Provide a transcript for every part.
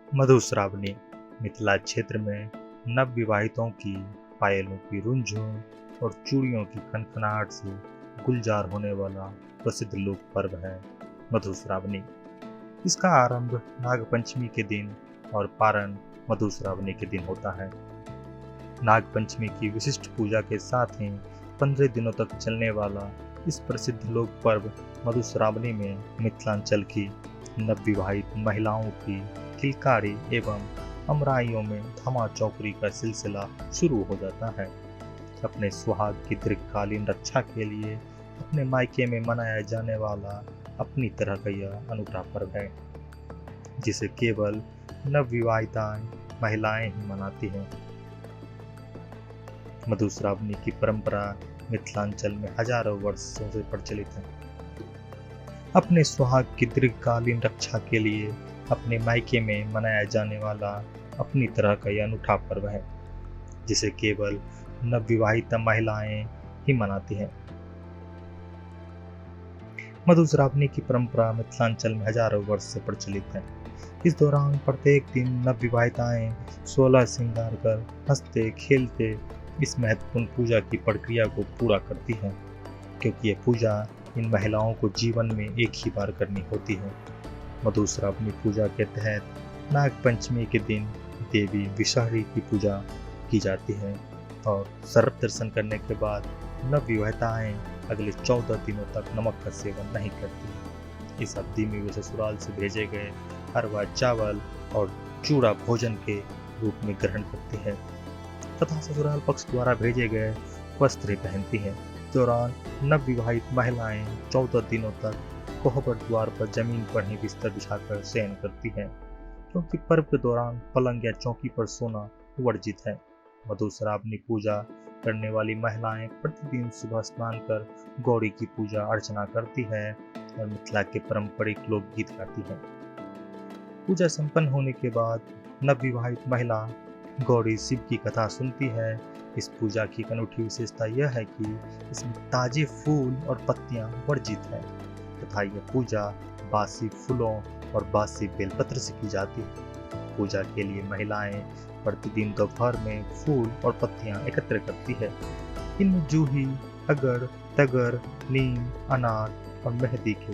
मधुश्रावणी मिथिला क्षेत्र में नवविवाहितों की पायलों की रुंझुन और चूड़ियों की खनखनाहट से गुलजार होने वाला प्रसिद्ध लोक पर्व है मधुश्रावणी। इसका आरंभ नागपंचमी के दिन और पारण मधुश्रावणी के दिन होता है। नागपंचमी की विशिष्ट पूजा के साथ ही 15 दिनों तक चलने वाला इस प्रसिद्ध लोक पर्व मधुश्रावणी में मिथिलांचल की नवविवाहित महिलाओं की किलकारी एवं अमराइयों में धमा चौकड़ी का सिलसिला शुरू हो जाता है। अपने सुहाग की दीर्घकालीन रक्षा के लिए अपने मायके में मनाया जाने वाला अपनी तरह का यह अनूठा पर्व है, जिसे केवल नवविवाहिता महिलाएं ही मनाती हैं। मधुश्रावणी की परंपरा मिथिलांचल में हजारों वर्षों से प्रचलित है। अपने सुहाग की दीर्घकालीन रक्षा के लिए अपने मायके में मनाया जाने वाला अपनी तरह का यह अनूठा पर्व है, जिसे केवल नवविवाहित महिलाएं ही मनाती हैं। मधुश्रावणी की परंपरा मिथिलांचल में हजारों वर्ष से प्रचलित है। इस दौरान प्रत्येक दिन नवविवाहिताएं 16 श्रृंगार कर हंसते खेलते इस महत्वपूर्ण पूजा की प्रक्रिया को पूरा करती हैं, क्योंकि यह पूजा इन महिलाओं को जीवन में एक ही बार करनी होती है। मधुश्रावणी पूजा के तहत नागपंचमी के दिन देवी विषहरी की पूजा की जाती है और सर्प दर्शन करने के बाद नवविवाहिताएं अगले 14 दिनों तक नमक का सेवन नहीं करती। इस अवधि में वे ससुराल से भेजे गए अरवा चावल और चूड़ा भोजन के रूप में ग्रहण करती है तथा ससुराल पक्ष द्वारा भेजे गए वस्त्र पहनती है। दौरान नवविवाहित महिलाएं 14 दिनों तक कोहबर द्वार पर जमीन पर ही बिस्तर बिछाकर शयन करती हैं, क्योंकि पर्व के दौरान पलंग या चौकी पर सोना वर्जित है। मधुश्रावणी पूजा करने वाली महिलाएं प्रतिदिन सुबह स्नान कर गौरी की पूजा अर्चना करती है और मिथिला के पारंपरिक लोकगीत गाती है। पूजा संपन्न होने के बाद नवविवाहित महिला गौरी शिव की कथा सुनती है। इस पूजा की एक अनूठी विशेषता यह है कि इसमें ताजे फूल और पत्तियां वर्जित है तथा यह पूजा बासी फूलों और बासी बेलपत्र से की जाती है। पूजा के लिए महिलाएं प्रतिदिन दोपहर में फूल और पत्तियां एकत्र करती है। इनमें जूही, अगर, तगर, नीम, अनार और मेहंदी के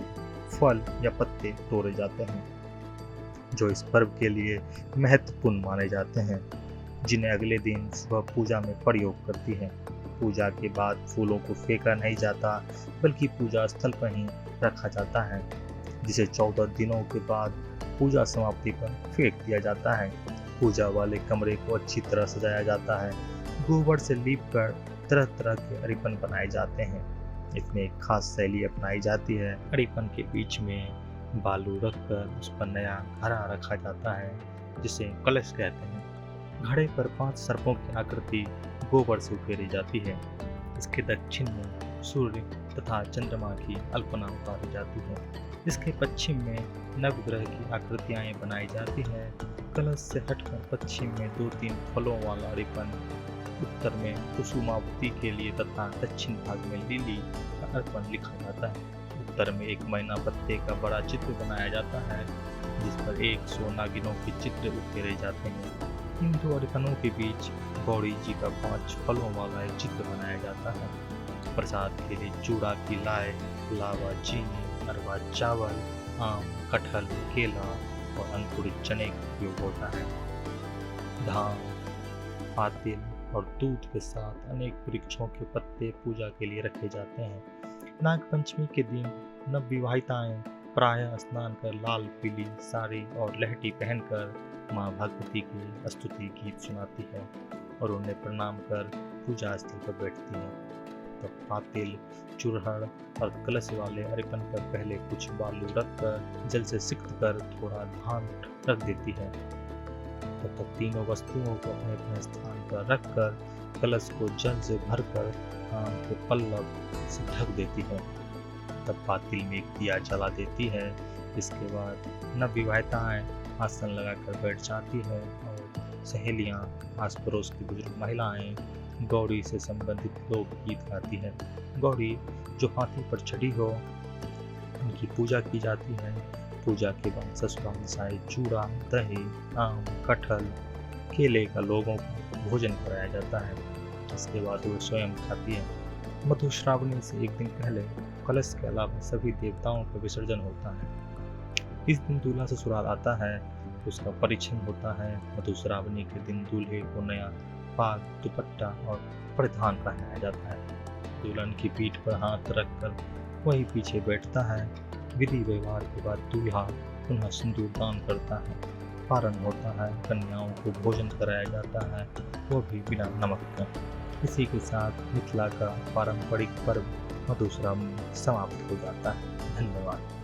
फल या पत्ते तोड़े जाते हैं, जो इस पर्व के लिए महत्वपूर्ण माने जाते हैं, जिन्हें अगले दिन सुबह पूजा में प्रयोग करती है। पूजा के बाद फूलों को फेंका नहीं जाता, बल्कि पूजा स्थल पर ही रखा जाता है, जिसे 14 दिनों के बाद पूजा समाप्ति पर फेंक दिया जाता है। पूजा वाले कमरे को अच्छी तरह सजाया जाता है। गोबर से लीपकर तरह तरह के अरिपन बनाए जाते हैं। इसमें एक खास शैली अपनाई जाती है। अरिपन के बीच में बालू रखकर उस पर नया घड़ा रखा जाता है, जिसे कलश कहते हैं। घड़े पर 5 सर्पों की आकृति गोबर से उकेरी जाती है। इसके दक्षिण में सूर्य तथा चंद्रमा की अल्पना उतारी जाती है। इसके पश्चिम में नवग्रह की आकृतियां बनाई जाती है। कलश से हटकर पश्चिम में 2-3 फलों वाला अरिपन, उत्तर में कुसुमावती के लिए तथा दक्षिण भाग में लिली का अर्पण लिखा जाता है। उत्तर में एक मैना पत्ते का बड़ा चित्र बनाया जाता है, जिस पर 100 नागिनों के चित्र उकेरे जाते हैं। इन 2 अरिपनों के बीच गौरी जी का 5 फलों वाला एक चित्र बनाया जाता है। प्रसाद के लिए चूड़ा की लाए, लावा, चीनी, अरवा चावल, आम, कटहल, केला और अंकुरित चने का उपयोग होता है। धान, पातिल और दूध के साथ अनेक वृक्षों के पत्ते पूजा के लिए रखे जाते हैं। नागपंचमी के दिन नवविवाहिताएं प्रायः स्नान कर लाल पीली साड़ी और लहठी पहनकर माँ भगवती की स्तुति गीत सुनाती है और उन्हें प्रणाम कर पूजा स्थल पर बैठती है। तब पातिल, चुरहड़ और कलश वाले अरिपन पर पहले कुछ बालू रखकर जल से सिक्त कर थोड़ा धान रख देती है। तब तक तीनों वस्तुओं को अपने अपने स्थान पर रखकर कलश को जल से भरकर आम के पल्लव से ढक देती है। तब पातिल में एक दिया जला देती है। इसके बाद नवविवाहिताएं आसन लगाकर बैठ जाती है और सहेलियां, आस पड़ोस की बुजुर्ग महिलाएं गौरी से संबंधित लोकगीत गाती है। गौरी जो हाथी पर चढ़ी हो, उनकी पूजा की जाती है। पूजा के बाद ससुराल साई चूड़ा, दही, आम, कटहल, केले का लोगों को भोजन कराया जाता है। इसके बाद वो स्वयं खाती है। मधुश्रावणी से एक दिन पहले कलश के अलावा सभी देवताओं का विसर्जन होता है। इस दिन दूल्हा ससुराल आता है, उसका परिछन होता है। मधुश्रावणी के दिन दूल्हे को नया पाग, दुपट्टा और परिधान पहनाया जाता है। दुल्हन की पीठ पर हाथ रखकर वही पीछे बैठता है। विधि व्यवहार के बाद दूल्हा पुनः सिंदूर दान करता है। पारण होता है, कन्याओं को भोजन कराया जाता है, वो भी बिना नमक का। इसी के साथ मिथिला का पारंपरिक पर्व मधुश्रावणी समाप्त हो जाता है। धन्यवाद।